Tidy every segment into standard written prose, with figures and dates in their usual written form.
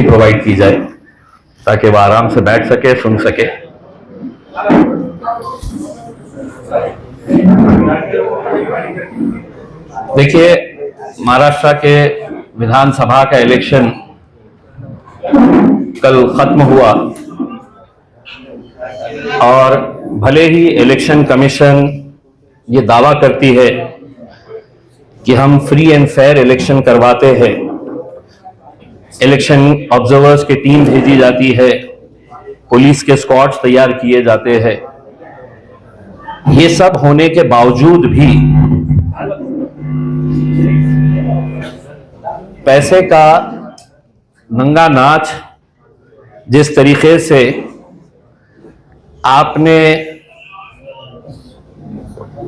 Provide की जाए ताकि वो आराम से बैठ सके, सुन सके। देखिए, महाराष्ट्र के विधानसभा का इलेक्शन कल खत्म हुआ और भले ही इलेक्शन कमीशन ये दावा करती है कि हम फ्री एंड फेयर इलेक्शन करवाते हैं, इलेक्शन ऑब्जर्वर्स की टीम भेजी जाती है, पुलिस के स्क्वाड्स तैयार किए जाते हैं, ये सब होने के बावजूद भी पैसे का नंगा नाच जिस तरीके से आपने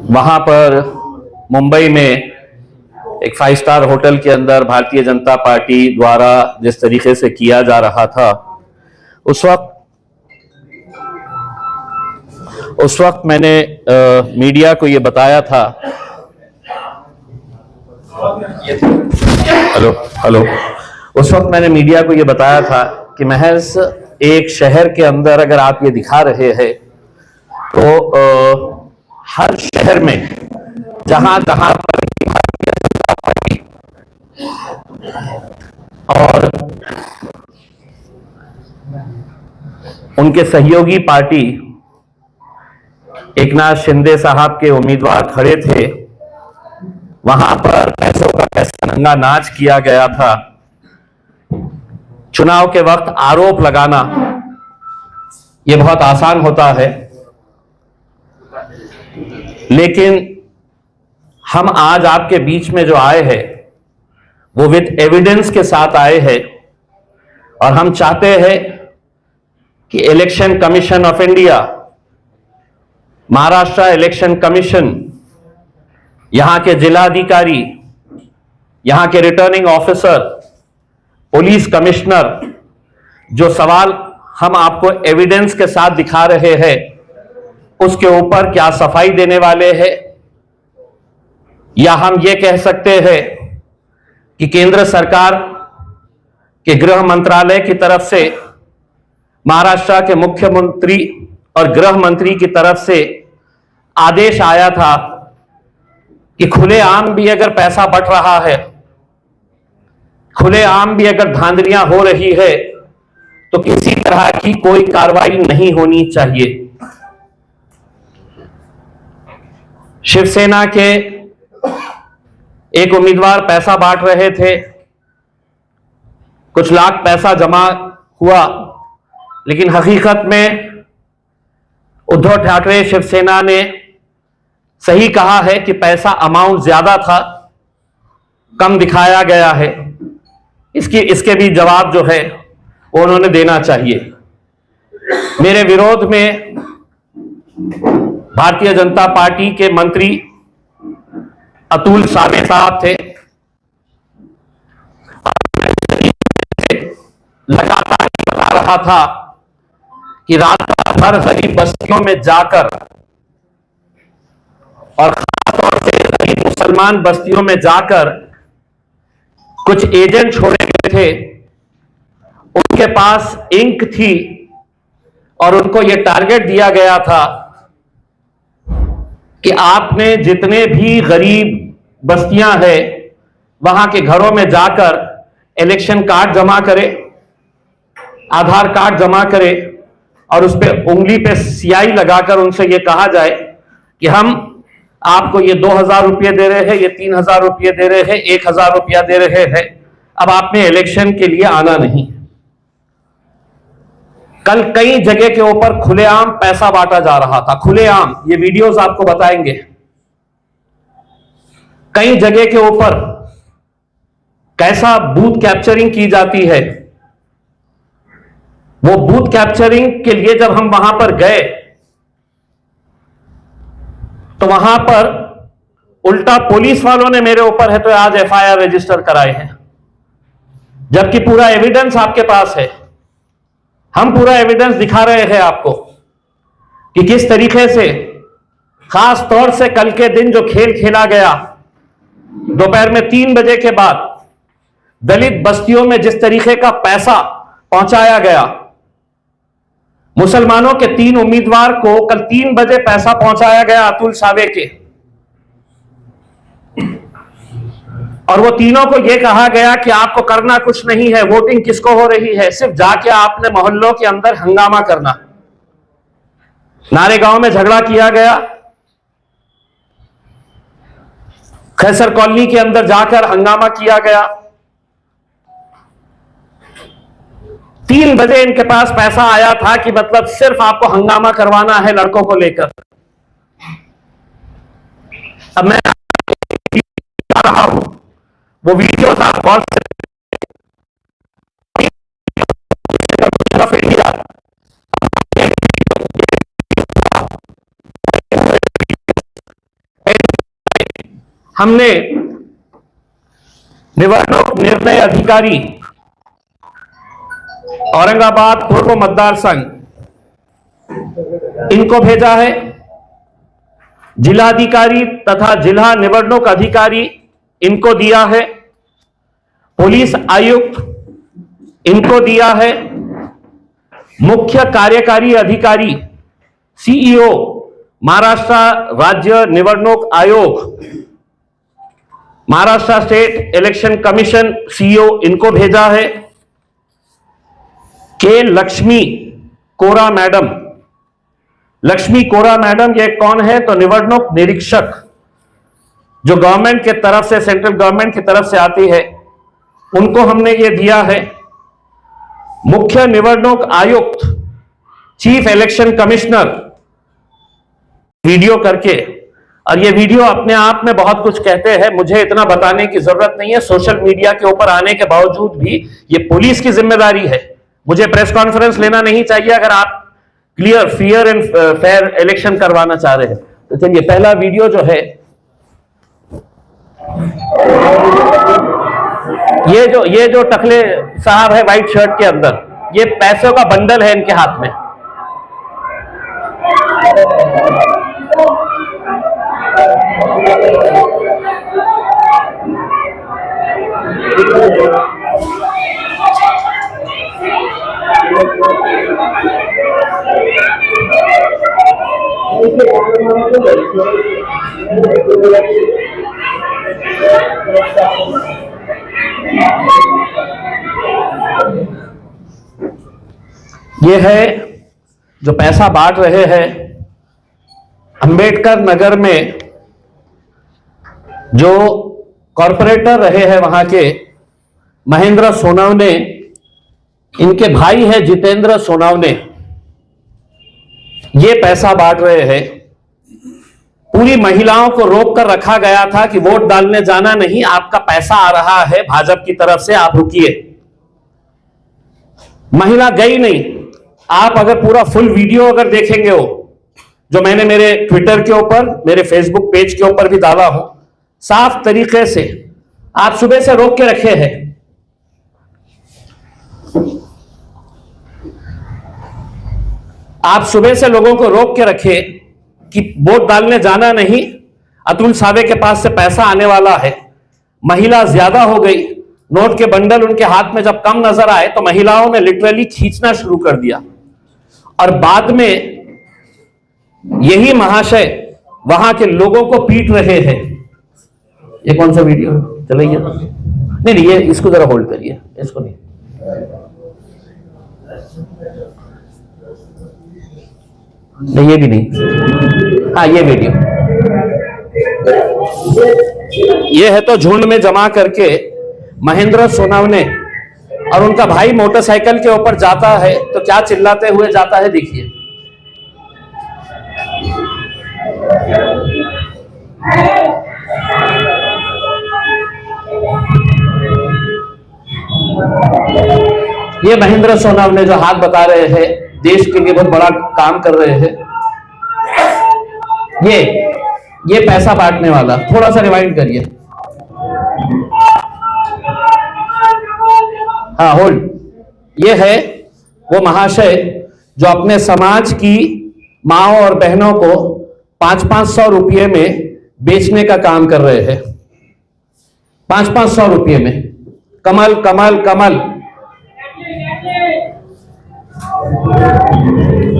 वहां पर मुंबई में एक 5 स्टार होटल के अंदर भारतीय जनता पार्टी द्वारा जिस तरीके से किया जा रहा था, उस वक्त मैंने मीडिया को ये बताया था। हेलो उस वक्त मैंने मीडिया को ये बताया था कि महज एक शहर के अंदर अगर आप ये दिखा रहे हैं तो हर शहर में जहां जहां पर भारतीय जनता पार्टी और उनके सहयोगी पार्टी एकनाथ शिंदे साहब के उम्मीदवार खड़े थे, वहां पर पैसों का कैसा नंगा नाच किया गया था। चुनाव के वक्त आरोप लगाना यह बहुत आसान होता है, लेकिन हम आज आपके बीच में जो आए हैं वो विद एविडेंस के साथ आए हैं और हम चाहते हैं कि election commission of India, Maharashtra election commission, यहां के जिलाधिकारी, यहां के रिटर्निंग ऑफिसर, पुलिस कमिश्नर, जो सवाल हम आपको एविडेंस के साथ दिखा रहे हैं उसके ऊपर क्या सफाई देने वाले हैं, या हम ये कह सकते हैं कि केंद्र सरकार के गृह मंत्रालय की तरफ से, महाराष्ट्र के मुख्यमंत्री और गृह मंत्री की तरफ से आदेश आया था कि खुलेआम भी अगर पैसा बंट रहा है, खुलेआम भी अगर धांधलियां हो रही है तो किसी तरह की कोई कार्रवाई नहीं होनी चाहिए। शिवसेना के एक उम्मीदवार पैसा बांट रहे थे, कुछ लाख पैसा जमा हुआ, लेकिन हकीकत में उद्धव ठाकरे शिवसेना ने सही कहा है कि पैसा अमाउंट ज्यादा था, कम दिखाया गया है। इसके भी जवाब जो है वो उन्होंने देना चाहिए। मेरे विरोध में भारतीय जनता पार्टी के मंत्री अतुल सावे साहब थे, लगातार बता रहा था कि रात भर गरीब बस्तियों में जाकर और खासतौर से गरीब मुसलमान बस्तियों में जाकर कुछ एजेंट छोड़े गए थे, उनके पास इंक थी और उनको यह टारगेट दिया गया था कि आपने जितने भी गरीब बस्तियां हैं वहां के घरों में जाकर इलेक्शन कार्ड जमा करे, आधार कार्ड जमा करे और उस पर उंगली पे स्याही लगाकर उनसे यह कहा जाए कि हम आपको ये 2000 रुपये दे रहे हैं, ये 3000 रुपये दे रहे हैं, 1000 रुपया दे रहे हैं, अब आपने इलेक्शन के लिए आना नहीं। कल कई जगह के ऊपर खुलेआम पैसा बांटा जा रहा था, खुलेआम, ये वीडियोस आपको बताएंगे। कई जगह के ऊपर कैसा बूथ कैप्चरिंग की जाती है। वो बूथ कैप्चरिंग के लिए जब हम वहां पर गए तो वहां पर उल्टा पुलिस वालों ने मेरे ऊपर है तो आज एफआईआर रजिस्टर कराए हैं, जबकि पूरा एविडेंस आपके पास है। हम पूरा एविडेंस दिखा रहे हैं आपको कि किस तरीके से खास तौर से कल के दिन जो खेल खेला गया, दोपहर में 3 बजे के बाद दलित बस्तियों में जिस तरीके का पैसा पहुंचाया गया, मुसलमानों के 3 उम्मीदवार को कल 3 बजे पैसा पहुंचाया गया अतुल सावे के, और वो तीनों को यह कहा गया कि आपको करना कुछ नहीं है, वोटिंग किसको हो रही है, सिर्फ जाके आपने मोहल्लों के अंदर हंगामा करना। नारेगांव में झगड़ा किया गया, खैसर कॉलोनी के अंदर जाकर हंगामा किया गया। 3 बजे इनके पास पैसा आया था कि मतलब सिर्फ आपको हंगामा करवाना है लड़कों को लेकर। अब मैं आ रहा हूं, वो वीडियो था गौर से हमने निवडणूक निर्णय अधिकारी औरंगाबाद पूर्व मतदार संघ इनको भेजा है, जिलाधिकारी तथा जिला निवडणूक अधिकारी इनको दिया है, पुलिस आयुक्त इनको दिया है, मुख्य कार्यकारी अधिकारी सीईओ महाराष्ट्र राज्य निवडणूक आयोग, Maharashtra state election commission CEO इनको भेजा है। के लक्ष्मी कोरा मैडम, लक्ष्मी कोरा मैडम ये कौन है? तो निवडणूक निरीक्षक जो गवर्नमेंट के तरफ से, सेंट्रल गवर्नमेंट की तरफ से आती है, उनको हमने ये दिया है। मुख्य निवडणूक आयुक्त, चीफ इलेक्शन कमिश्नर वीडियो करके, और ये वीडियो अपने आप में बहुत कुछ कहते हैं, मुझे इतना बताने की जरूरत नहीं है। सोशल मीडिया के ऊपर आने के बावजूद भी ये पुलिस की जिम्मेदारी है। मुझे प्रेस कॉन्फ्रेंस लेना नहीं चाहिए अगर आप clear fair and fair election करवाना चाह रहे हैं। तो चलिए पहला वीडियो जो है, ये जो टकले साहब है व्हाइट शर्ट के अंदर, ये पैसों का बंडल है इनके हाथ में। ये है जो पैसा बांट रहे हैं अंबेडकर नगर में, जो कॉरपोरेटर रहे हैं वहां के महेंद्र सोनवने, इनके भाई है जितेंद्र सोनवने, ये पैसा बांट रहे हैं। पूरी महिलाओं को रोक कर रखा गया था कि वोट डालने जाना नहीं, आपका पैसा आ रहा है भाजपा की तरफ से, आप रुकिए। महिला गई नहीं। आप अगर पूरा फुल वीडियो अगर देखेंगे हो, जो मैंने मेरे ट्विटर के ऊपर, मेरे फेसबुक पेज के ऊपर भी डाला हूं, साफ तरीके से आप सुबह से रोक के रखे हैं। आप सुबह से लोगों को रोक के रखे कि वोट डालने जाना नहीं, अतुल सावे के पास से पैसा आने वाला है। महिला ज्यादा हो गई, नोट के बंडल उनके हाथ में जब कम नजर आए तो महिलाओं ने लिटरली खींचना शुरू कर दिया, और बाद में यही महाशय वहां के लोगों को पीट रहे हैं। ये कौन सा वीडियो चलाइए? नहीं, ये इसको जरा होल्ड करिए, इसको नहीं। नहीं, ये भी नहीं। हाँ, ये वीडियो, ये है तो झुंड में जमा करके महेंद्र सोनवने और उनका भाई मोटरसाइकिल के ऊपर जाता है तो क्या चिल्लाते हुए जाता है, देखिए। ये महेंद्र सोनवने जो हाथ बता रहे हैं, देश के लिए बहुत बड़ा काम कर रहे हैं। ये पैसा बांटने वाला, थोड़ा सा रिवाइंड करिए। हाँ, होल्ड। ये है वो महाशय जो अपने समाज की माओ और बहनों को 500-500 रुपये में बेचने का काम कर रहे हैं। 500-500 रुपये में कमल कमल कमल।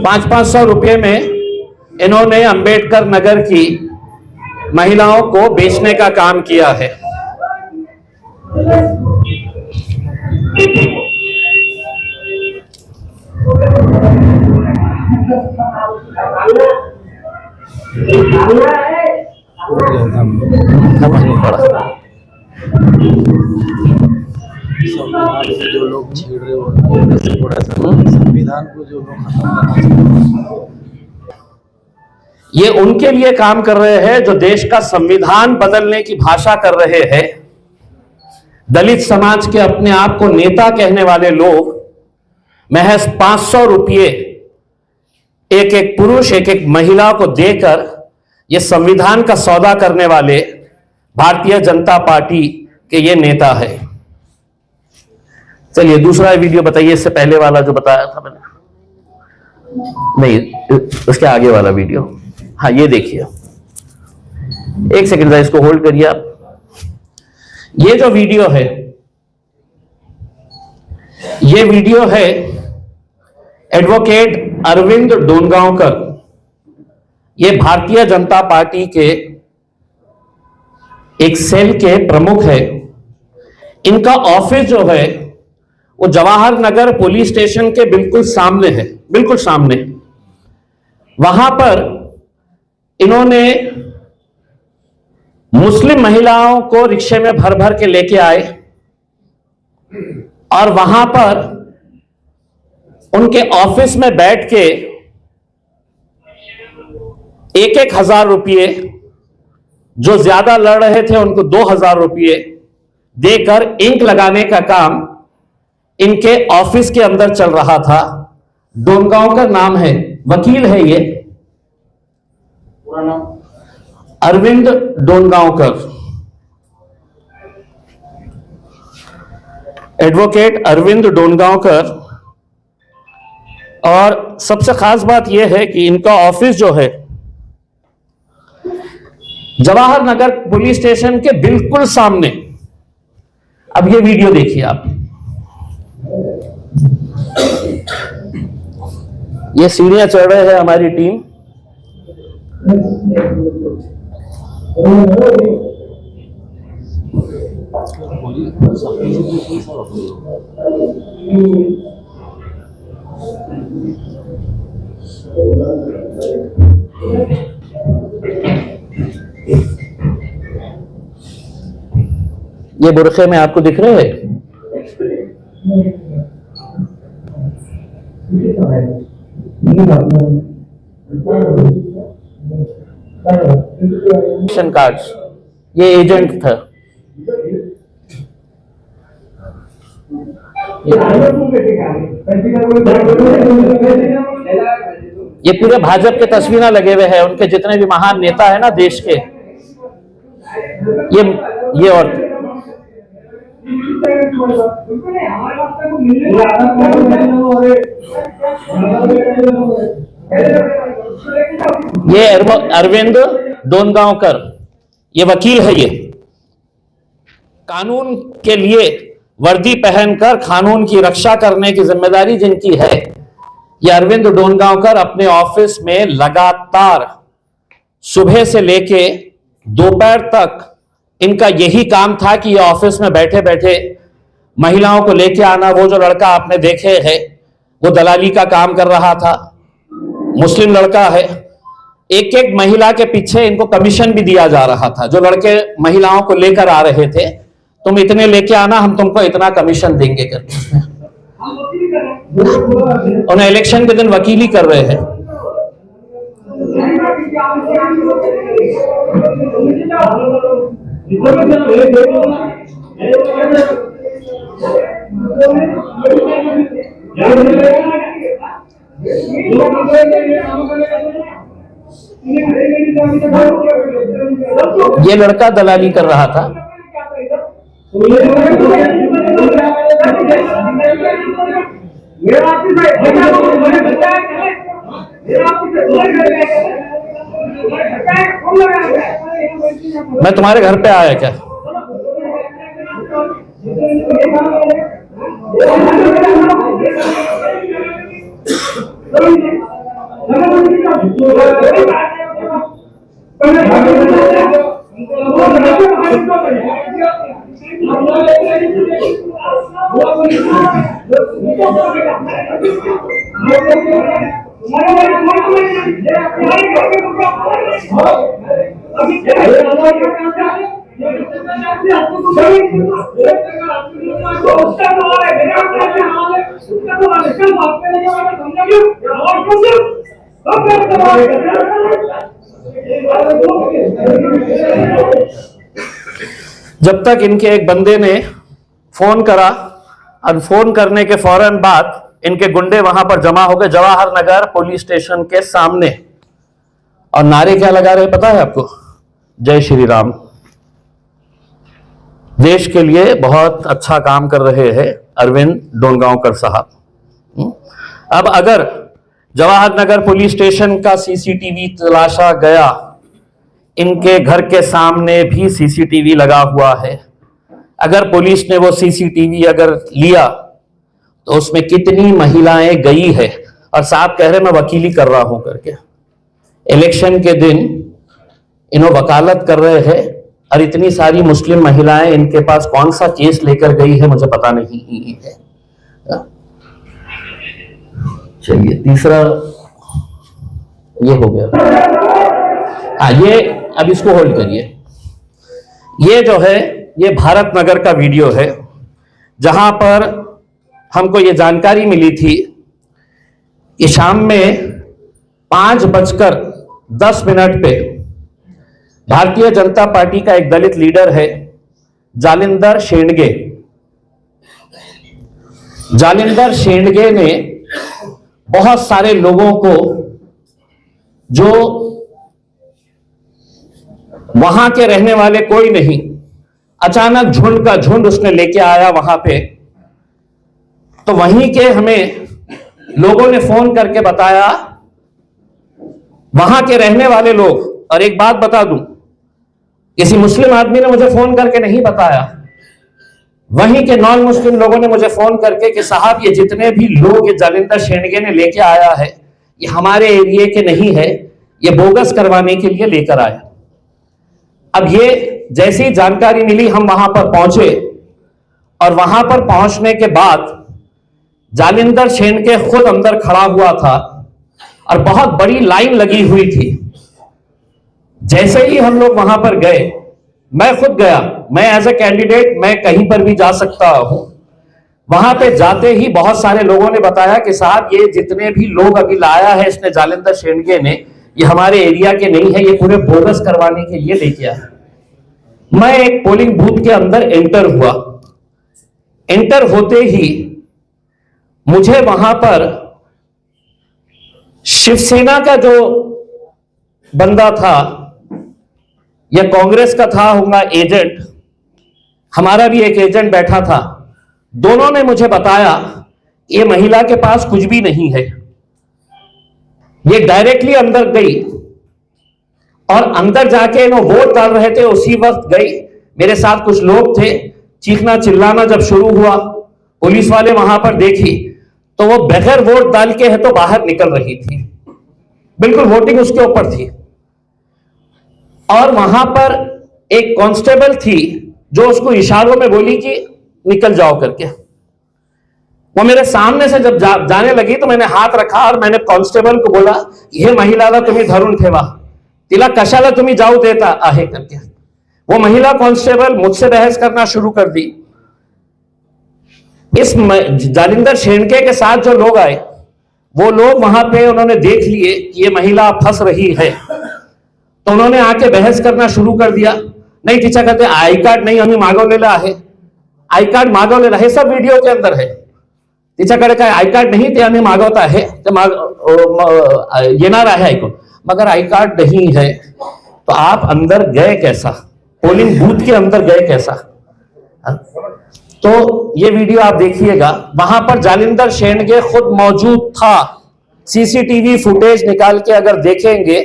500-500 रुपए में इन्होंने अंबेडकर नगर की महिलाओं को बेचने का काम किया है। जो लोग छेड़ रहे हो थोड़ा सा संविधान को जो लोग खत्म करना चाहते, ये उनके लिए काम कर रहे हैं जो देश का संविधान बदलने की भाषा कर रहे हैं। दलित समाज के अपने आप को नेता कहने वाले लोग महज 500 रुपये एक एक पुरुष एक एक महिला को देकर ये संविधान का सौदा करने वाले भारतीय जनता पार्टी के ये नेता है। चलिए दूसरा वीडियो बताइए, इससे पहले वाला जो बताया था मैंने, नहीं उसके आगे वाला वीडियो। हाँ ये देखिए, एक सेकंड इसको होल्ड करिए आप। ये जो वीडियो है, ये वीडियो है एडवोकेट अरविंद डोनगांवकर। ये भारतीय जनता पार्टी के एक सेल के प्रमुख है। इनका ऑफिस जो है वो जवाहर नगर पुलिस स्टेशन के बिल्कुल सामने है, बिल्कुल सामने। वहां पर इन्होंने मुस्लिम महिलाओं को रिक्शे में भर भर के लेके आए और वहां पर उनके ऑफिस में बैठ के 1,000 रुपये, जो ज्यादा लड़ रहे थे उनको 2,000 रुपये देकर इंक लगाने का काम इनके ऑफिस के अंदर चल रहा था। डोनगांवकर नाम है, वकील है ये, पूरा नाम अरविंद डोनगांवकर, एडवोकेट अरविंद डोनगांवकर। और सबसे खास बात यह है कि इनका ऑफिस जो है जवाहर नगर पुलिस स्टेशन के बिल्कुल सामने। अब ये वीडियो देखिए आप। ये सीढ़ियां चढ़ रहे हैं हमारी टीम। ये बुरखे में आपको दिख रहे हैं? कार्ड्स, ये एजेंट था। ये पूरे भाजपा के तस्वीरें लगे हुए हैं, उनके जितने भी महान नेता है ना देश के। ये और ये अरविंद डोनगांवकर, ये वकील है। ये कानून के लिए वर्दी पहनकर कानून की रक्षा करने की जिम्मेदारी जिनकी है, ये अरविंद डोनगांवकर अपने ऑफिस में लगातार सुबह से लेके दोपहर तक इनका यही काम था कि ये ऑफिस में बैठे बैठे महिलाओं को लेके आना। वो जो लड़का आपने देखे है वो दलाली का काम कर रहा था, मुस्लिम लड़का है। एक एक महिला के पीछे इनको कमीशन भी दिया जा रहा था। जो लड़के महिलाओं को लेकर आ रहे थे, तुम इतने लेके आना, हम तुमको इतना कमीशन देंगे करके। उन्हें इलेक्शन के दिन वकीली कर रहे हैं। ये लड़का दलाली कर रहा था। मैं तुम्हारे घर पे आया क्या? जब तक इनके एक बंदे ने फोन करा और फोन करने के फौरन बाद इनके गुंडे वहां पर जमा हो गए जवाहर नगर पुलिस स्टेशन के सामने, और नारे क्या लगा रहे पता है आपको? जय श्री राम। देश के लिए बहुत अच्छा काम कर रहे हैं अरविंद डोनगांवकर साहब। अब अगर जवाहर नगर पुलिस स्टेशन का सीसीटीवी तलाशा गया, इनके घर के सामने भी सीसीटीवी लगा हुआ है, अगर पुलिस ने वो सीसीटीवी अगर लिया तो उसमें कितनी महिलाएं गई है, और साहब कह रहे मैं वकीली कर रहा हूं करके। इलेक्शन के दिन इन्हों वकालत कर रहे हैं, और इतनी सारी मुस्लिम महिलाएं इनके पास कौन सा केस लेकर गई है मुझे पता नहीं है। चलिए तीसरा ये हो गया। ये अब इसको होल्ड करिए। ये जो है ये भारत नगर का वीडियो है, जहां पर हमको ये जानकारी मिली थी कि शाम में 5:10 पे भारतीय जनता पार्टी का एक दलित लीडर है जालिंदर शेंडगे। जालिंदर शेंडगे ने बहुत सारे लोगों को, जो वहां के रहने वाले कोई नहीं, अचानक झुंड का झुंड उसने लेके आया वहां पे। तो वहीं के हमें लोगों ने फोन करके बताया, वहां के रहने वाले लोग, और एक बात बता दूं, किसी मुस्लिम आदमी ने मुझे फोन करके नहीं बताया, वहीं के नॉन मुस्लिम लोगों ने मुझे फोन करके कि साहब ये जितने भी लोग ये जालिंदर शेंडगे ने लेके आया है ये हमारे एरिया के नहीं है, ये बोगस करवाने के लिए लेकर आया। अब ये जैसी जानकारी मिली हम वहां पर पहुंचे, और वहां पर पहुंचने के बाद जालिंदर शेंडगे खुद अंदर खड़ा हुआ था और बहुत बड़ी लाइन लगी हुई थी। जैसे ही हम लोग वहां पर गए, मैं खुद गया, मैं एज ए कैंडिडेट मैं कहीं पर भी जा सकता हूं। वहां पे जाते ही बहुत सारे लोगों ने बताया कि साहब ये जितने भी लोग अभी लाया है इसने जालिंदर शेंडगे ने, ये हमारे एरिया के नहीं है, ये पूरे बोगस करवाने के लिए लेके आया। मैं एक पोलिंग बूथ के अंदर एंटर हुआ। एंटर होते ही मुझे वहां पर शिवसेना का जो बंदा था या कांग्रेस का था होगा एजेंट, हमारा भी एक एजेंट बैठा था, दोनों ने मुझे बताया ये महिला के पास कुछ भी नहीं है। ये डायरेक्टली अंदर गई और अंदर जाके वो वोट डाल रहे थे, उसी वक्त गई। मेरे साथ कुछ लोग थे, चीखना चिल्लाना जब शुरू हुआ, पुलिस वाले वहां पर देखी तो वो बगैर वोट डाल के है तो बाहर निकल रही थी, बिल्कुल वोटिंग उसके ऊपर थी। और वहां पर एक कांस्टेबल थी जो उसको इशारों में बोली कि निकल जाओ करके। वो मेरे सामने से जब जाने लगी तो मैंने हाथ रखा और मैंने कांस्टेबल को बोला, हे महिलाला तुम्ही धरून ठेवा, तिला कशाला तुम्ही जाऊ देता आहे करके। वो महिला कांस्टेबल मुझसे बहस करना शुरू कर दी। इस जालिंदर शेंडगे के साथ जो लोग आए वो लोग वहां पे उन्होंने देख लिए कि ये महिला फंस रही है, तो उन्होंने आके बहस करना शुरू कर दिया। नहीं तिच्या कहते आई कार्ड नहीं आम्ही मागवलेलं आहे, आई कार्ड मागवलेलं हे सब वीडियो के अंदर है। तिच्याकडे काय आई कार्ड नहीं ते आम्ही मागवत आहे, ते येणार आहे ऐकून, मगर आई कार्ड नहीं है तो आप अंदर गए कैसा, पोलिंग बूथ के अंदर गए कैसा? तो ये वीडियो आप देखिएगा, वहां पर जालिंदर शेंडगे खुद मौजूद था। सीसीटीवी फुटेज निकाल के अगर देखेंगे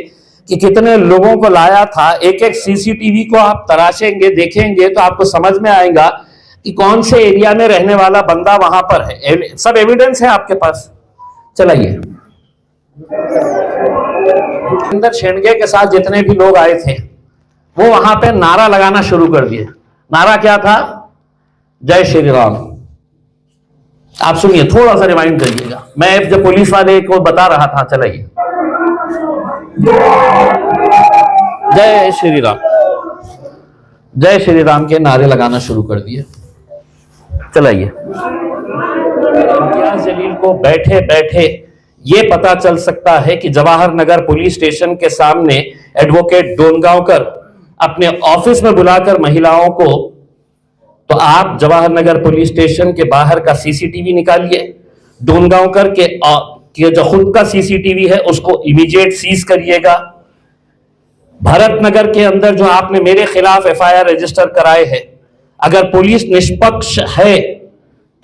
कि कितने लोगों को लाया था, एक एक सीसीटीवी को आप तराशेंगे देखेंगे तो आपको समझ में आएगा कि कौन से एरिया में रहने वाला बंदा वहां पर है। सब एविडेंस है आपके पास। चलाइए। जालिंदर शेंडगे के साथ जितने भी लोग आए थे वो वहां पे नारा लगाना शुरू कर दिए। नारा क्या था? जय श्री राम। आप सुनिए, थोड़ा सा रिमाइंड करिएगा। मैं जब पुलिस वाले को बता रहा था, चलाइए। जय श्री राम, जय श्री राम के नारे लगाना शुरू कर दिए। चलाइए। इम्तियाज जलील को बैठे बैठे ये पता चल सकता है कि जवाहर नगर पुलिस स्टेशन के सामने एडवोकेट डोनगांवकर अपने ऑफिस में बुलाकर महिलाओं को, तो आप जवाहर नगर पुलिस स्टेशन के बाहर का सीसीटीवी निकालिए, डोनगांवकर के जो खुद का सीसीटीवी है उसको इमीडिएट सीज करिएगा। भरत नगर के अंदर जो आपने मेरे खिलाफ एफआईआर रजिस्टर कराए हैं, अगर पुलिस निष्पक्ष है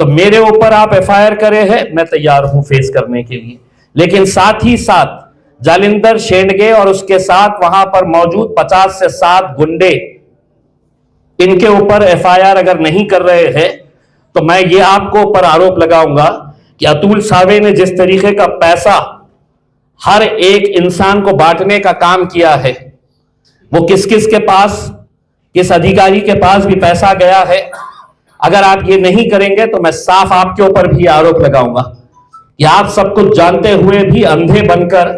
तो मेरे ऊपर आप एफआईआर करे हैं, मैं तैयार हूं फेस करने के लिए। लेकिन साथ ही साथ जालिंदर शेंडगे और उसके साथ वहां पर मौजूद 50 से 60 गुंडे, इनके ऊपर एफआईआर अगर नहीं कर रहे हैं तो मैं ये आपको ऊपर आरोप लगाऊंगा कि अतुल सावे ने जिस तरीके का पैसा हर एक इंसान को बांटने का काम किया है, वो किस किस के पास, किस अधिकारी के पास भी पैसा गया है, अगर आप ये नहीं करेंगे तो मैं साफ आपके ऊपर भी आरोप लगाऊंगा कि आप सब कुछ जानते हुए भी अंधे बनकर,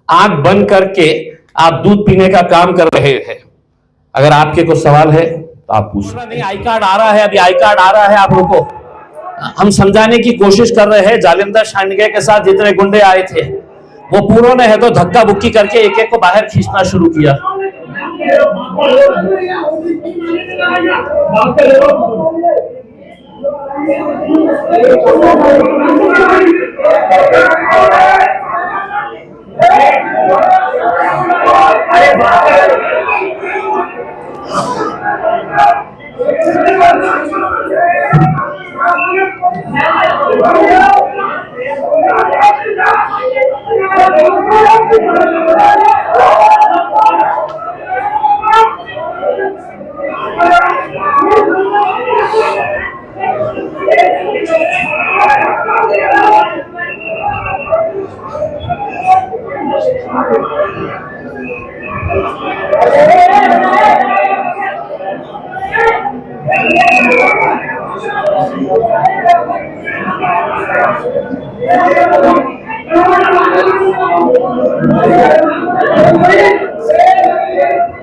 आंख बंद करके आप दूध पीने का काम कर रहे हैं। अगर आपके कुछ सवाल है तो आप पूछ। नहीं, आई कार्ड आ रहा है, अभी आई कार्ड आ रहा है, आप रुको। हम समझाने की कोशिश कर रहे हैं। जालिंदर शेंडगे के साथ जितने गुंडे आए थे वो पूरों ने है तो धक्का बुक्की करके एक एक को बाहर खींचना शुरू किया।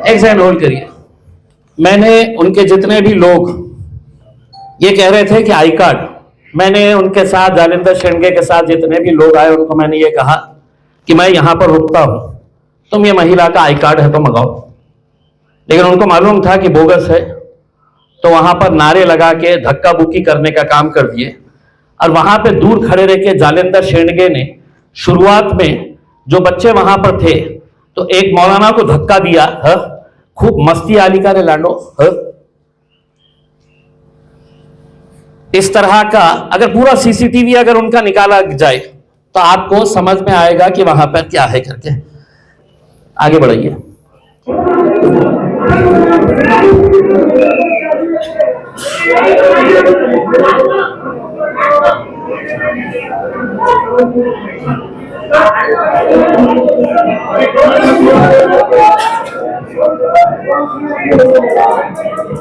एक सेकंड होल्ड करिए। मैंने उनके जितने भी लोग ये कह रहे थे कि आई कार्ड, मैंने उनके साथ जालिंदर शेंडगे के साथ जितने भी लोग आए उनको मैंने ये कहा कि मैं यहां पर रुकता हूं, तुम ये महिला का आई कार्ड है तो मंगाओ। लेकिन उनको मालूम था कि बोगस है, तो वहां पर नारे लगा के धक्का बुक्की करने का काम कर दिए। और वहां पे दूर खड़े रह के जालिंदर शेंडगे ने शुरुआत में जो बच्चे वहां पर थे तो एक मौलाना को धक्का दिया, खूब मस्ती आली का रे लाडो। इस तरह का अगर पूरा सीसीटीवी अगर उनका निकाला जाए तो आपको समझ में आएगा कि वहां पर क्या है करके। आगे बढ़ाइए।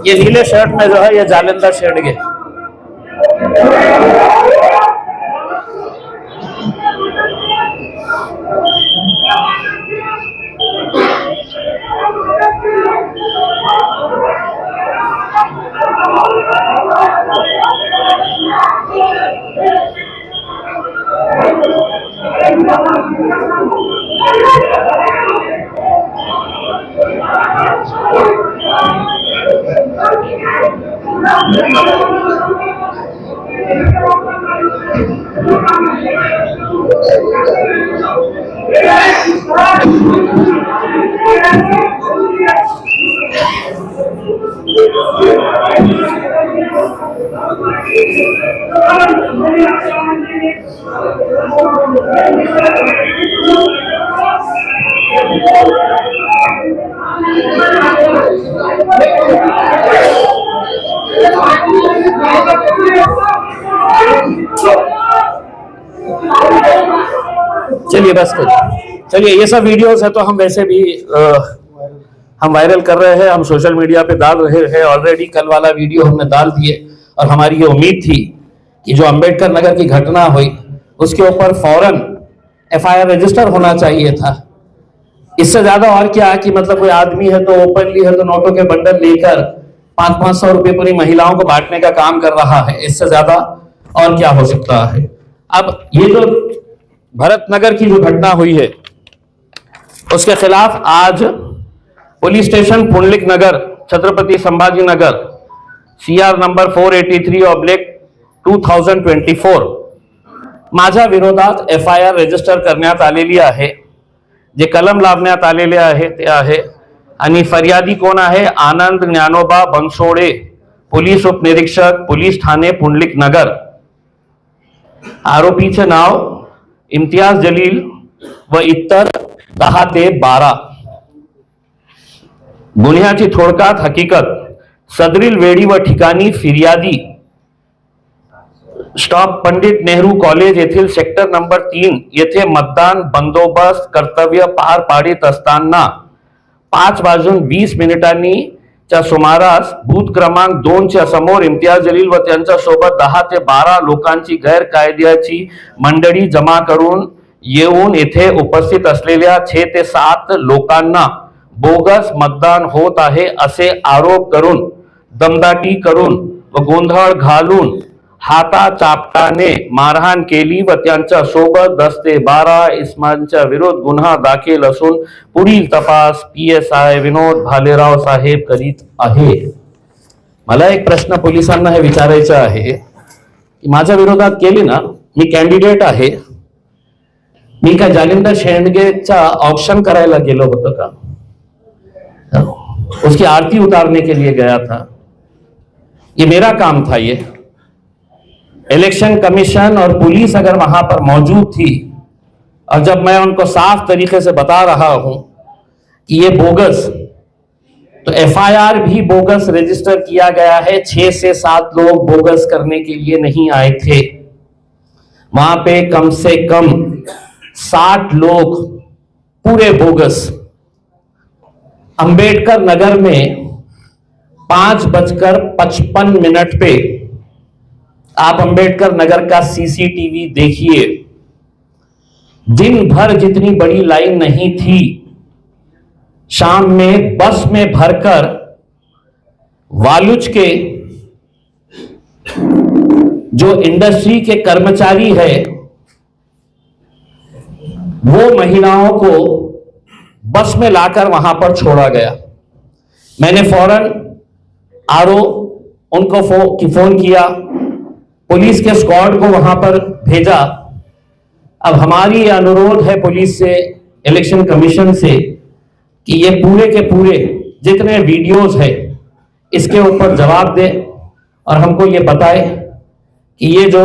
ये नीले शर्ट में जो है ये जालिंदर शेंडगे। चलिए बस करिए, चलिए ये सब वीडियोस है तो हम वैसे भी हम वायरल कर रहे हैं, हम सोशल मीडिया पे डाल रहे हैं ऑलरेडी। कल वाला वीडियो हमने डाल दिए और हमारी ये उम्मीद थी कि जो अंबेडकर नगर की घटना हुई उसके ऊपर फौरन एफआईआर रजिस्टर होना चाहिए था। इससे ज्यादा और क्या कि मतलब कोई आदमी है तो ओपनली है तो नोटों के बंडल लेकर 500-500 रुपए पूरी महिलाओं को बांटने का काम कर रहा है, इससे ज्यादा और क्या हो सकता है। अब ये जो भरत नगर की जो घटना हुई है उसके खिलाफ आज पुलिस स्टेशन पुंडलिक नगर छत्रपति संभाजी नगर CR नंबर 483/2024 माझ्या विरोधात एफआयआर रजिस्टर करण्यात आलेली आहे। जे कलम लावण्यात आलेले आहे ते आहे आणि फरियादी कोण आहे? आनंद ज्ञानोबा बनसोडे, पोलीस उपनिरीक्षक, पोलीस ठाणे पुंडलिक नगर। आरोपीचे नाव इम्तियाज जलील व इतर 10 ते 12। गुन्ह्याची थोडक्यात हकीकत, सदरील वेळी व ठिकाणी फिर्यादी स्टॉप पंडित नेहरू कॉलेज येथील सेक्टर नंबर 3 येथे मतदान बंदोबस्त कर्तव्य पार पाडित असताना 5:20 च्या सुमारास बूथ क्रमांक 2 च्या समोर इम्तियाज जलील व त्यांच्या सोबत 10 ते 12 लोकांची गैरकायद्याची मंडळी जमा करून येऊन येथे उपस्थित असलेल्या 6 ते 7 लोकांना बोगस मतदान होत आहे असे आरोप करून दमदाटी करून व गोंधळ घालून हाताचापटाने मारहाण केली व त्यांच्या सोबत 10 ते 12 इसमांच्या विरुद्ध गुन्हा दाखल असून पुढील तपास PSI विनोद भालेराव साहेब करीत आहे। मला एक प्रश्न पोलिसांना हे विचारायचा आहे की माझ्या विरोधात केली ना, मी कॅन्डिडेट आहे, मी काय जालिंदर शेंडगेचा ऑप्शन करायला गेलो होतो का? उसकी आरती उतारने के लिए गया था, ये मेरा काम था। ये इलेक्शन कमीशन और पुलिस अगर वहां पर मौजूद थी और जब मैं उनको साफ तरीके से बता रहा हूं कि ये बोगस, तो एफआईआर भी बोगस रजिस्टर किया गया है। 6 से 7 लोग बोगस करने के लिए नहीं आए थे, वहां पे कम से कम 60 लोग पूरे बोगस। अंबेडकर नगर में 5:55 पे आप अंबेडकर नगर का CCTV देखिए, दिन भर जितनी बड़ी लाइन नहीं थी, शाम में बस में भरकर वालुच के जो इंडस्ट्री के कर्मचारी है वो महिलाओं को बस में लाकर वहां पर छोड़ा गया। मैंने फौरन RO उनको फोन किया, पुलिस के स्क्वाड को वहां पर भेजा। अब हमारी अनुरोध है पुलिस से, इलेक्शन कमीशन से कि ये पूरे के पूरे जितने वीडियोस है इसके ऊपर जवाब दे और हमको ये बताए कि ये जो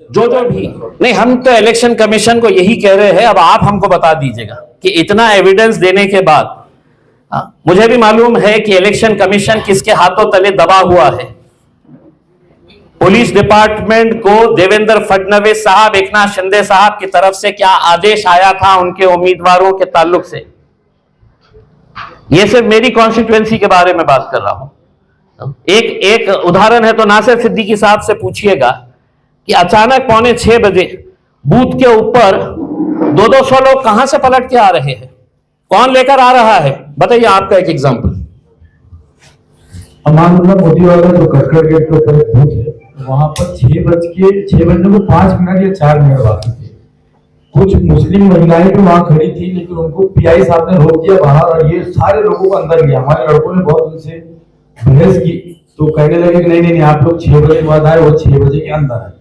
भी नहीं, हम तो इलेक्शन कमीशन को यही कह रहे हैं। अब आप हमको बता दीजिएगा कि इतना एविडेंस देने के बाद, मुझे भी मालूम है कि इलेक्शन कमीशन किसके हाथों तले दबा हुआ है। पुलिस डिपार्टमेंट को देवेंद्र फडणवीस साहब, एकनाथ शिंदे साहब की तरफ से क्या आदेश आया था उनके उम्मीदवारों के ताल्लुक से? ये सिर्फ मेरी कॉन्स्टिट्यूएंसी के बारे में बात कर रहा हूं। एक उदाहरण है तो नासिर सिद्दीकी साहब से पूछिएगा कि अचानक 5:45 बजे बूथ के ऊपर 200 लोग कहां से पलट के आ रहे हैं, कौन लेकर आ रहा है? बताइए आपका एक एग्जांपल। अमानुल्लाह मोदी वाला जो कटकड़ गेट के ऊपर एक बूथ है, वहां पर 6 बजने को 5 मिनट या 4 मिनट बाकी थे। कुछ मुस्लिम महिलाएं भी वहां खड़ी थी, लेकिन उनको PI साहब ने रोक दिया बाहर और ये सारे लोगों को अंदर लिया। हमारे लड़कों ने बहुत उनसे बहस की तो कहने लगे कि नहीं, आप लोग 6 बजे के बाद आए, वो 6 बजे के अंदर आए।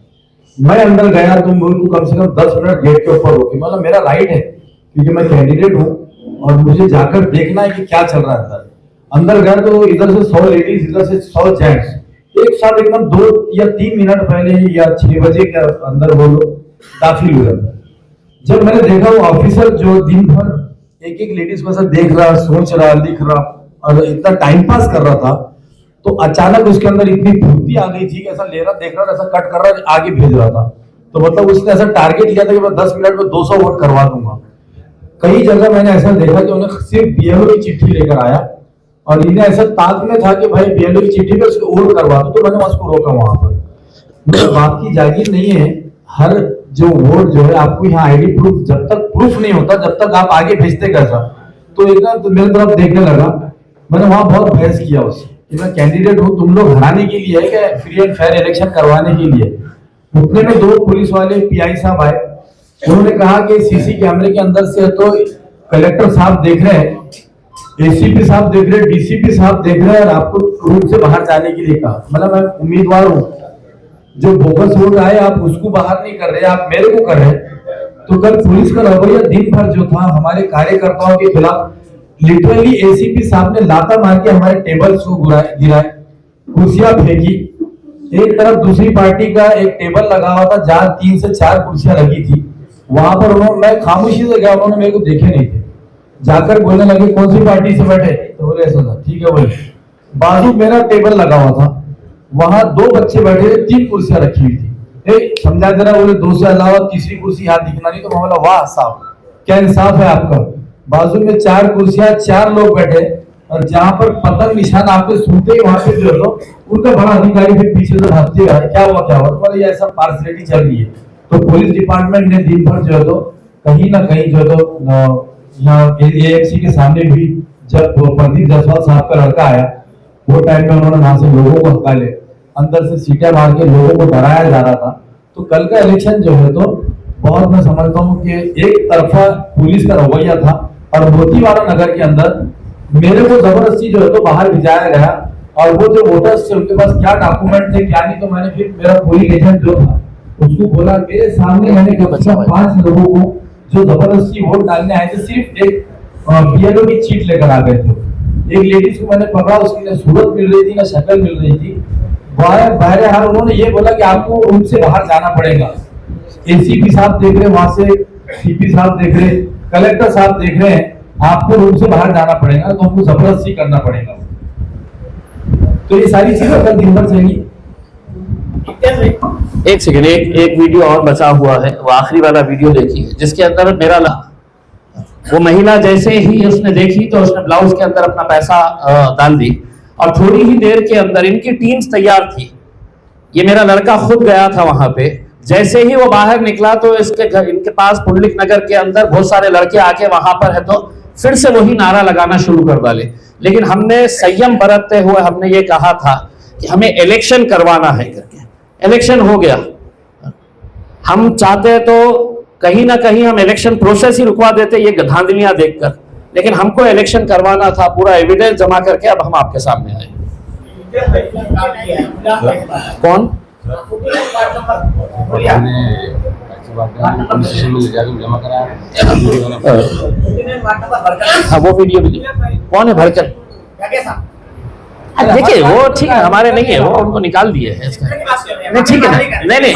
मैं अंदर गया तो उनको कम से कम 10 मिनट गेट के ऊपर रोके। मतलब मेरा राइट है क्योंकि मैं कैंडिडेट हूँ और मुझे जाकर देखना है कि क्या चल रहा है। अंदर गया तो इधर से 100 लेडीज, इधर से 100 जेंट्स एक साथ एकदम 2 या 3 मिनट पहले ही या 6 बजे के अंदर वो लोग दाखिल हुए। जब मैंने देखा वो ऑफिसर जो दिन भर एक लेडीज को ऐसा देख रहा, सोच रहा, लिख रहा और इतना टाइम पास कर रहा था, तो अचानक उसके अंदर इतनी फुर्ती आ गई थी कि ऐसा ले रहा देख रहा ऐसा कट कर रहा आगे भेज रहा था। तो मतलब उसने ऐसा टारगेट लिया था कि मैं 10 मिनट में 200 वोट करवा दूंगा। कई जगह मैंने ऐसा देखा कि उन्हें सिर्फ बीएलओ की चिट्ठी लेकर आया और इन्हें ऐसा ताक में था कि भाई बीएलओ की चिट्ठी पे उसको वोट करवा दो, तो मैंने उसको रोका वहां पर। मेरे बाप की जागीर नहीं है, हर जो वोट जो है आपको यहाँ आईडी प्रूफ जब तक प्रूफ नहीं होता जब तक आप आगे भेजते कैसा। तो एक ना तो मेरे तरफ देखने लगा, मैंने वहां बहुत बहस किया उससे कि मैं कैंडिडेट हूँ, तुम लोग हराने के लिए है क्या, फ्री एंड फेयर इलेक्शन करवाने के लिए। उतने में 2 पुलिस वाले पीआई साहब आए, उन्होंने कहा कि सीसी कैमरे के अंदर से तो कलेक्टर साहब देख रहे हैं, एसीपी साहब देख रहे हैं, डीसीपी साहब देख रहे हैं और आपको रूम से बाहर जाने के लिए कहा। मतलब मैं उम्मीदवार हूँ, जो बोगस वोट आए आप उसको बाहर नहीं कर रहे, आप मेरे को कर रहे हैं। तो कल पुलिस का रवैया दिन भर जो था हमारे कार्यकर्ताओं के खिलाफ, लिटरली एसीपी साहब ने लाता मार के हमारे टेबल्स को गिराए, कुर्सियां फेंकी। एक तरफ दूसरी पार्टी का एक टेबल लगा हुआ था जहां 3 से 4 कुर्सियां लगी थी, वहां पर मैं खामोशी से गया, उन्होंने मेरे को देखे नहीं थे। जाकर बोलने लगे कौन सी पार्टी से बैठे, तो बोले ऐसा था, ठीक है बोले। बाजू मेरा टेबल लगा हुआ था, वहां 2 बच्चे बैठे थे, 3 कुर्सियां रखी हुई थी। समझा जरा, बोले 2 से अलावा तीसरी कुर्सी यहाँ दिखना नहीं। तो मैं बोला वाह साहब क्या इंसाफ है आपका, बाजू में 4 कुर्सियां, 4 लोग बैठे और जहां पर पतंग निशान आपके सुनते ही वहां पे जो है उनका बड़ा अधिकारी फिर पीछे से भागते हुए क्या हुआ तो ये ऐसा पार्सलिटी चल रही है। तो पुलिस डिपार्टमेंट ने दिन भर जो है तो कहीं ना कहीं जो है यहाँ एएमसी के सामने भी, जब प्रदीप जायसवाल साहब का लड़का आया वो टाइम में उन्होंने वहां से लोगों को हकाले, अंदर से सीटें मार के लोगों को डराया जा रहा था। तो कल का इलेक्शन जो है तो बहुत मैं समझता हूँ कि एक तरफा पुलिस का रवैया था और मोतीवाड़ा नगर के अंदर मेरे को जबरदस्ती जो है तो बाहर भिजाया गया और वो जो वोटर्स थे उनके पास क्या डॉक्यूमेंट थे क्या नहीं। तो मैंने फिर मेरा पोलिंग एजेंट जो था उसको बोला, मेरे सामने मैंने 5 लोगों को जो जबरदस्ती वोट डालने आए थे सिर्फ एक बीएलओ की चीट लेकर आ गए थे। एक लेडीज को मैंने पकड़ा, उसकी ना सूरत मिल रही थी ना शक्ल मिल रही थी, बहरहाल उन्होंने ये बोला कि आपको रूम से बाहर जाना पड़ेगा। एसीपी साहब देख रहे, वहां से सीपी साहब देख रहे, कलेक्टर साहब देख रहे हैं, आपको रूम से बाहर जाना पड़ेगा, तो हमको जबरदस्ती करना पड़ेगा। तो ये सारी चीजें कल दिन भर चली। एक सेकंड, एक वीडियो और बचा हुआ है, वो आखिरी वाला वीडियो देखिए जिसके अंदर मेरा वो महिला जैसे ही उसने देखी तो उसने ब्लाउज के अंदर अपना पैसा डाल दी और थोड़ी ही देर के अंदर इनकी टीम्स तैयार थी। ये मेरा लड़का खुद गया था वहां पे, जैसे ही वो बाहर निकला तो इसके घर इनके पास पुंडलिक नगर के अंदर बहुत सारे लड़के आके वहां पर है तो फिर से वही नारा लगाना शुरू कर डाले। लेकिन हमने संयम बरतते हुए हमने ये कहा था कि हमें इलेक्शन करवाना है करके, इलेक्शन हो गया। हम चाहते तो कहीं ना कहीं हम इलेक्शन प्रोसेस ही रुकवा देते ये धांधलियां देखकर, लेकिन हमको इलेक्शन करवाना था, पूरा एविडेंस जमा करके अब हम आपके सामने आए। कौन हाँ वो वीडियो भी कौन है भड़कन, देखिए वो ठीक है, हमारे नहीं है वो, उनको निकाल दिए है नहीं ठीक है नहीं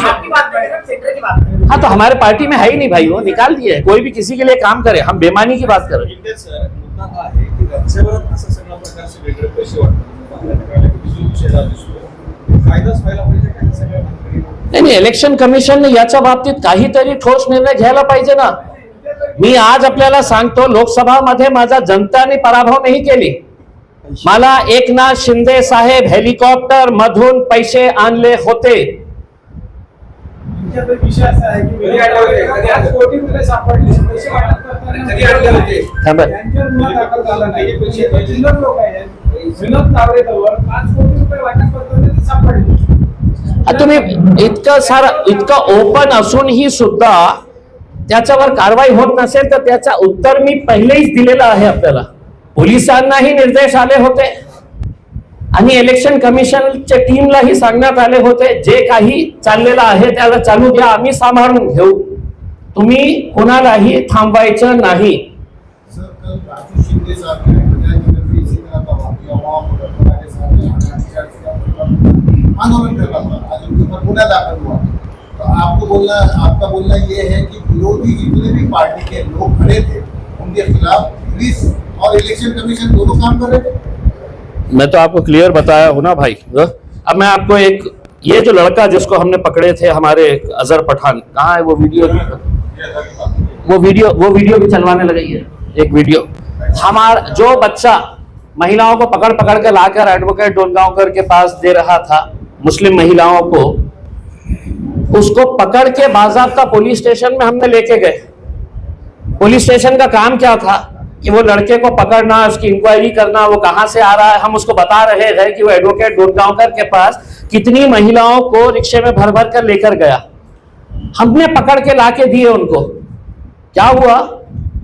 हाँ तो हमारे पार्टी में है ही नहीं भाई, वो निकाल दिए है। कोई भी किसी के लिए काम करे, हम बेईमानी की बात कर रहे नाही, इलेक्शन कमिशनने याच्या बाबतीत काहीतरी ठोस निर्णय घ्यायला पाहिजे ना। मी आज आपल्याला सांगतो, लोकसभामध्ये माझा जनताने पराभव नाही केली, मला एकनाथ शिंदे साहेब हेलिकॉप्टर मधून पैसे आणले होते। तुम्ही इतकं सारं इतकं ओपन असूनही सुद्धा त्याच्यावर कारवाई होत नसेल तर त्याचा उत्तर मी पहिलेच दिलेलं आहे आपल्याला। पोलिसांनाही निर्देश आले होते आणि इलेक्शन कमिशनच्या टीमलाही सांगण्यात आले होते, जे काही चाललेलं आहे त्याला चालू द्या, आम्ही सांभाळून घेऊ, तुम्ही कोणालाही थांबवायचं नाही। आंदोलन कर रहा था, आज उनके ऊपर गुना दाखिल हुआ। तो आपका बोलना ये है कि विरोधी जितने भी पार्टी के लोग खड़े थे उनके खिलाफ पुलिस और इलेक्शन कमीशन दोनों काम कर रहे थे। मैं तो आपको क्लियर बताया हूं ना भाई। अब मैं आपको एक, ये जो लड़का जिसको हमने पकड़े थे हमारे अजहर पठान, कहाँ है वो वीडियो? वो वीडियो भी चलवाने लगी है। एक वीडियो हमारा जो बच्चा महिलाओं को पकड़ पकड़ के लाकर एडवोकेट डोनगांवकर के पास दे रहा था, मुस्लिम महिलाओं को, उसको पकड़ के बाज़ाब्ता पुलिस स्टेशन में हमने लेके गए। पुलिस स्टेशन का काम क्या था कि वो लड़के को पकड़ना, उसकी इंक्वायरी करना, वो कहां से आ रहा है। हम उसको बता रहे हैं कि वो एडवोकेट डोनगांवकर के पास कितनी महिलाओं को रिक्शे में भर भर कर लेकर गया। हमने पकड़ के लाके दिए उनको। क्या हुआ,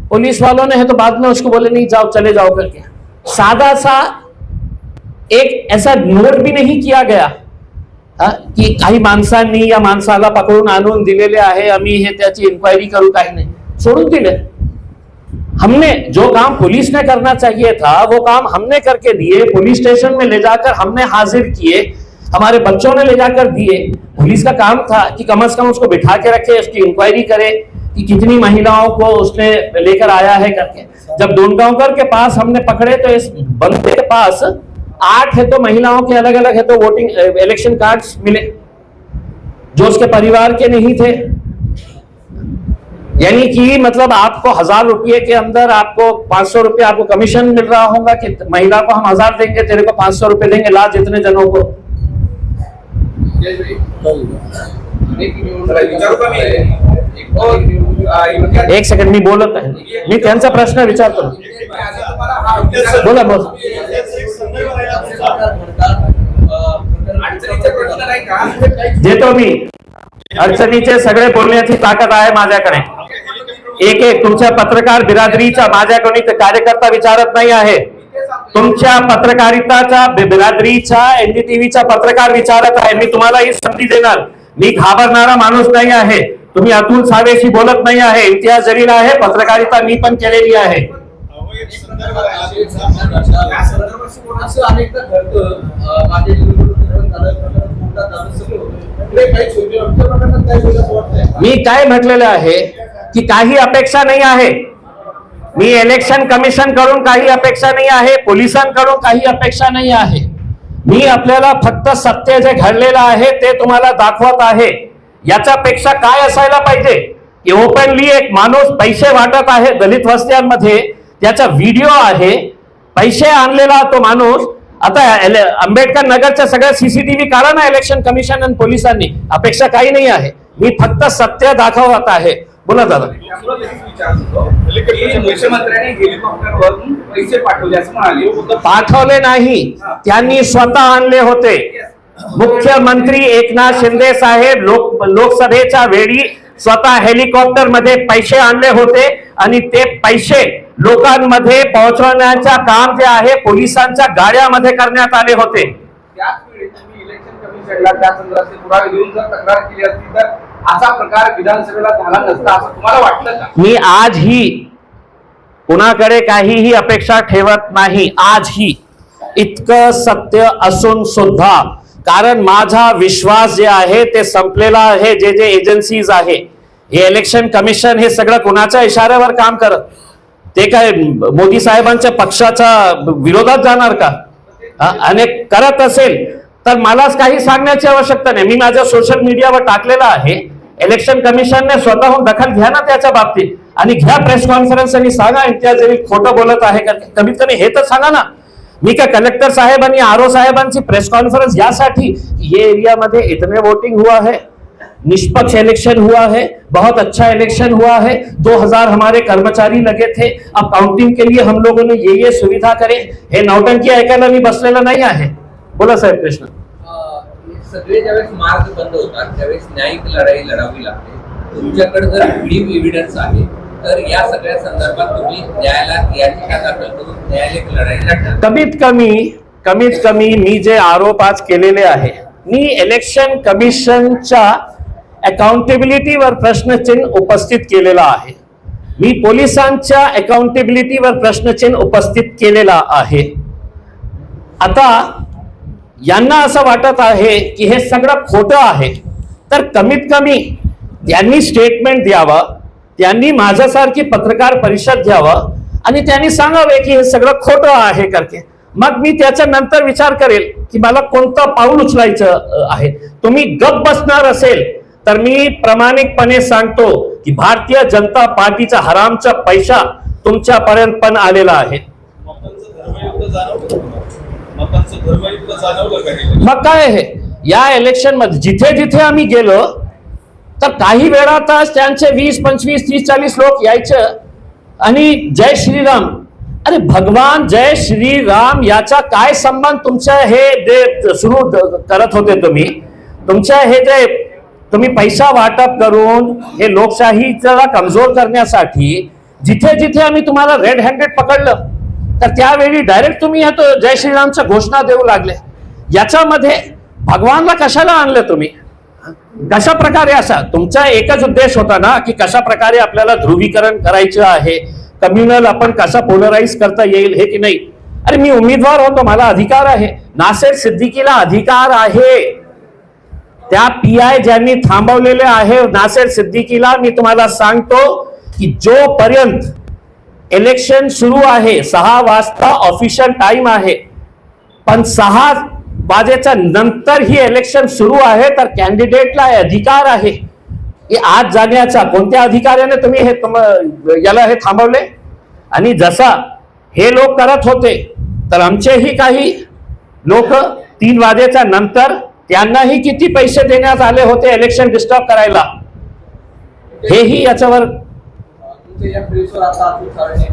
पुलिस वालों ने है तो बाद में उसको बोले नहीं जाओ, चले जाओ करके। सादा सा एक ऐसा नोट भी नहीं किया गया की काही माणसांनी या माणसाला पकडून आणून दिलेले आहे, आम्ही हे त्याची इन्क्वायरी करू, काही नाही, सोडून दिले। हमने जो काम पुलिस ने करना चाहिए था वो काम हमने करके दिए। पुलिस स्टेशन में ले जाकर हमने हाजिर किए, हमारे बच्चों ने ले जाकर दिए। पुलिस का काम था कि कम से कम उसको बिठा के रखे, उसकी इंक्वायरी करे कि कितनी महिलाओं को उसने लेकर आया है करके। जब डोनगांवकर के पास हमने पकड़े तो इस बंदे के पास 8 है तो महिलाओं के अलग अलग है तो वोटिंग इलेक्शन कार्ड्स मिले जो उसके परिवार के नहीं थे। यानी कि मतलब आपको 1000 रुपये के अंदर आपको 500 रुपये आपको कमीशन मिल रहा होगा कि महिला को हम 1000 देंगे, तेरे को 500 रुपये देंगे, ला जितने जनों को। एक सेकंड मी बोलत आहे, मी त्यांचा प्रश्न विचारतो। बोला बोला। देतो मी, अडचणीचे सगळे बोलण्याची ताकद आहे माझ्याकडे। एक एक तुमच्या पत्रकार बिरादरीचा माझ्याकडे कार्यकर्ता विचारत नाही आहे, तुमच्या पत्रकारिताचा बिरादरीचा एनडीटीव्हीचा पत्रकार विचारत आहे। मी तुम्हाला ही संधी देणार, मी घाबरणारा माणूस नाही आहे। तुम्ही अतुल सावेशी बोलत नाही आहे, इतिहास जरील आहे, पत्रकारिता मी पण केलेली आहे। मी काय म्हटलेलं आहे की काही अपेक्षा नाही आहे, मी इलेक्शन कमिशन कडून काही अपेक्षा नाही आहे, पोलिसांकडून काही अपेक्षा नाही आहे। मी आपल्याला फक्त सत्य जे घडलेलं आहे ते तुम्हाला दाखवत आहे। याच्यापेक्षा काय असायला पाहिजे की ओपनली एक माणूस पैसे वाटत आहे दलित वस्त्यांमध्ये, त्याचा व्हिडिओ आहे, पैसे आणलेला तो माणूस। आता आंबेडकर नगरच्या सगळ्या सीसीटीव्ही काढा ना इलेक्शन कमिशन आणि पोलिसांनी, अपेक्षा काही नाही आहे, मी फक्त सत्य दाखवत आहे। बोला दादा। मुख्यमंत्र्यांनी हेलिकॉप्टरवरून पैसे पाठवले असं म्हणाले। पाठवले नाही, त्यांनी स्वतः आणले होते। मुख्यमंत्री एकनाथ शिंदे साहेब लोकसभेच्या वेळी स्वतः हेलिकॉप्टर मध्ये पैसे आणले होते आणि ते पैसे लोकांमध्ये पोहोचवण्याचे काम जे आहे पोलिसांच्या गाड्यामध्ये करण्यात आले होते। त्याच वेळी तुम्ही इलेक्शन कमिशनला त्या संदर्भात पुरावे देऊन जर तक्रार केली असती तर असा प्रकार विधानसभेला झाला नसता असं तुम्हाला वाटतं का? मी आजही कुणाकडे काहीही अपेक्षा ठेवत नाही, आजही इतकं सत्य असून सुद्धा, कारण माझा विश्वास जे आहे ते संपलेला आहे। जे जे एजन्सीज आहे, हे इलेक्शन कमिशन हे सगळं कुणाच्या इशाऱ्यावर काम करत, ते काय मोदी साहेबांच्या पक्षाच्या विरोधात जाणार का? आणि करत असेल तर मलाच काही सांगण्याची आवश्यकता नाही, मी माझ्या सोशल मीडियावर टाकलेलं आहे। इलेक्शन कमिशनने स्वतःहून दखल घ्या ना त्याच्या बाबतीत आणि घ्या प्रेस कॉन्फरन्स आणि सांगा इम्तियाज जलील खोटं बोलत आहे का, कमीत कमी हे तर सांगा ना। मी का कलेक्टर साहेब आणि आरओ साहेबांची प्रेस कॉन्फ्रेंस यासाठी, ये एरिया में इतने वोटिंग हुआ है, निष्पक्ष इलेक्शन हुआ है, बहुत अच्छा इलेक्शन हुआ है, 2000 हमारे कर्मचारी लगे थे, अब काउंटिंग के लिए हम लोगों ने ये सुविधा करे, हे नौटंकी ऐकायला मी बसलेला नाही आहे। बोला साहेब कृष्ण। सगळे ज्यावेळेस मार्ग बंद होतात त्यावेळेस न्यायिक लढाई लढावी लागते। तुमच्याकडे जर व्हिडिओ एव्हिडन्स आहे तर या सगळ्या संदर्भात तुम्ही न्यायालयात याचिका दाखल करून न्यायालयीन लढाई लढणार। कमीत कमी मी जे आरोप आज केलेले आहे, मी इलेक्शन कमिशनच्या अकाउंटेबिलिटीवर प्रश्नचिन्ह उपस्थित केलेला आहे, मी पोलिसांच्या अकाउंटेबिलिटीवर प्रश्नचिन्ह उपस्थित केलेला आहे। आता यांना असं वाटत आहे की हे सगळं खोटं आहे, तर कमीत कमी त्यांनी स्टेटमेंट द्यावं, त्यांनी माझ्यासारखी पत्रकार परिषद घ्यावं आणि त्यांनी सांगावे की हे सगळं खोटं आहे करके। मग मी त्याच्या नंतर विचार करेल की मला कोणतं पाऊल उचलायचं आहे. तुम्ही गप बसणार असेल तर मी प्रामाणिकपणे सांगतो की भारतीय जनता पार्टीचा हरामचा पैसा तुमच्यापर्यंत पण आलेला आहे. मग काय आहे या इलेक्शन मध्ये जिथे जिथे आम्ही गेलो तर काही वेळातच त्यांचे 20, 25, 30, 40 लोक यायचे आणि जय श्रीराम. अरे भगवान जय श्रीराम याचा काय संबंध तुमच्या हे जे सुरू करत होते तुमच्या हे जे तुम्ही पैसा वाटप करून हे लोकशाहीला कमजोर करण्यासाठी जिथे जिथे आम्ही तुम्हाला रेड हँडेड पकडलं तर त्यावेळी डायरेक्ट तुम्ही जय श्रीरामच्या घोषणा देऊ लागले. याच्यामध्ये भगवानला कशाला आणलं तुम्ही? कशा प्रकारे असा तुमचा एकच उद्देश होता ना की कशा प्रकारे आपल्याला ध्रुवीकरण करायचं आहे, कम्युनल आपण कसा पोलराइज करता येईल हे की नाही. अरे मी उमेदवार होतो, मला अधिकार आहे. नासेर सिद्दीकीला अधिकार आहे. त्या PI ज्यांनी थांबवलेले आहे नासेर सिद्दीकीला मी तुम्हाला सांगतो की जोपर्यंत इलेक्शन सुरू आहे 6 वाजता ऑफिशियल टाइम आहे पण 6 वाजेच्या नंतर ही इलेक्शन सुरू आहे तर कॅन्डिडेटला अधिकार आहे की आज जाण्याचा. कोणत्या अधिकाऱ्याने तुम्ही याला हे थांबवले? आणि जसा हे लोक करत होते तर आमचेही काही लोक 3 वाजेच्या नंतर त्यांनाही किती पैसे देण्यात आले होते इलेक्शन डिस्टर्ब करायला हेही याच्यावर. तुमच्या या प्रेसवर आता अतुल सावेने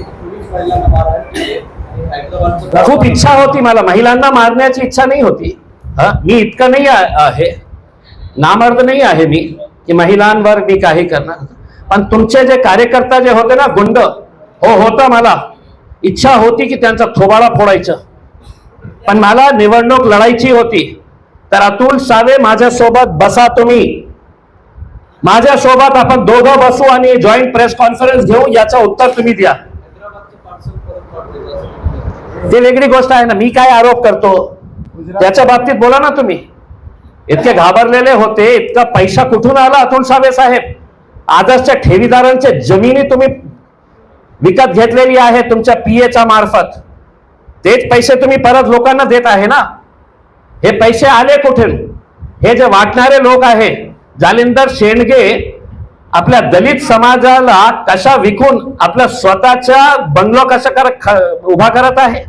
पोलीस महिलांना मारहाण केली आणि हैदराबादचं खूप इच्छा होती मला, महिलांना मारण्याची इच्छा नाही होती. मी इतकं नाही आहे, नामर्द नाही आहे मी की महिलांवर मी काही करणार. पण तुमचे जे कार्यकर्ता जे होते ना गुंड, होतं मला इच्छा होती की त्यांचा थोबाडा फोडायचं. पण मला निवडणूक लढायची होती तर अतुल सावे माझ्यासोबत बसा, तुम्ही माझ्यासोबत आपण दोघं बसू आणि जॉईंट प्रेस कॉन्फरन्स घेऊ, याचं उत्तर तुम्ही द्या. ती वेगळी गोष्ट आहे ना. मी काय आरोप करतो त्याच्या बाबतीत बोला ना तुम्ही. इतके घाबरलेले होते, इतका पैसा कुठून आला अतुल सावे साहेब? आदर्शच्या ठेवीदारांचे जमिनी तुम्ही विकत घेतलेली आहे तुमच्या PAच्या मार्फत. तेच पैसे तुम्ही परत लोकांना देत आहे ना. हे पैसे आले कुठून? हे जे वाटणारे लोक आहे जालिंदर शेंडगे आपल्या दलित समाजाला कशा विकून आपल्या स्वतःच्या बंगलो कशा उभा करत आहे.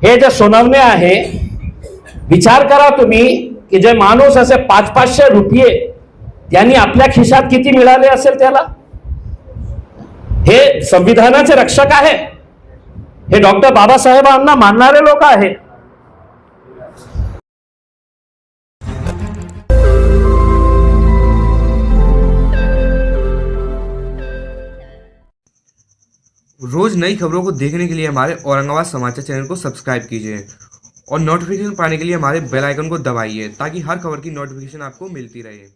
हे जे सोनवणे आहे, विचार करा तुम्ही की जे माणूस असे 500-500 रुपये त्यांनी आपल्या खिशात किती मिळाले असेल त्याला. हे संविधानाचे रक्षक आहे, हे डॉक्टर बाबासाहेबांना मानणारे लोक आहे. रोज नई खबरों को देखने के लिए हमारे औरंगाबाद समाचार चैनल को सब्सक्राइब कीजिए और नोटिफिकेशन पाने के लिए हमारे बेल आइकन को दबाइए ताकि हर खबर की नोटिफिकेशन आपको मिलती रहे.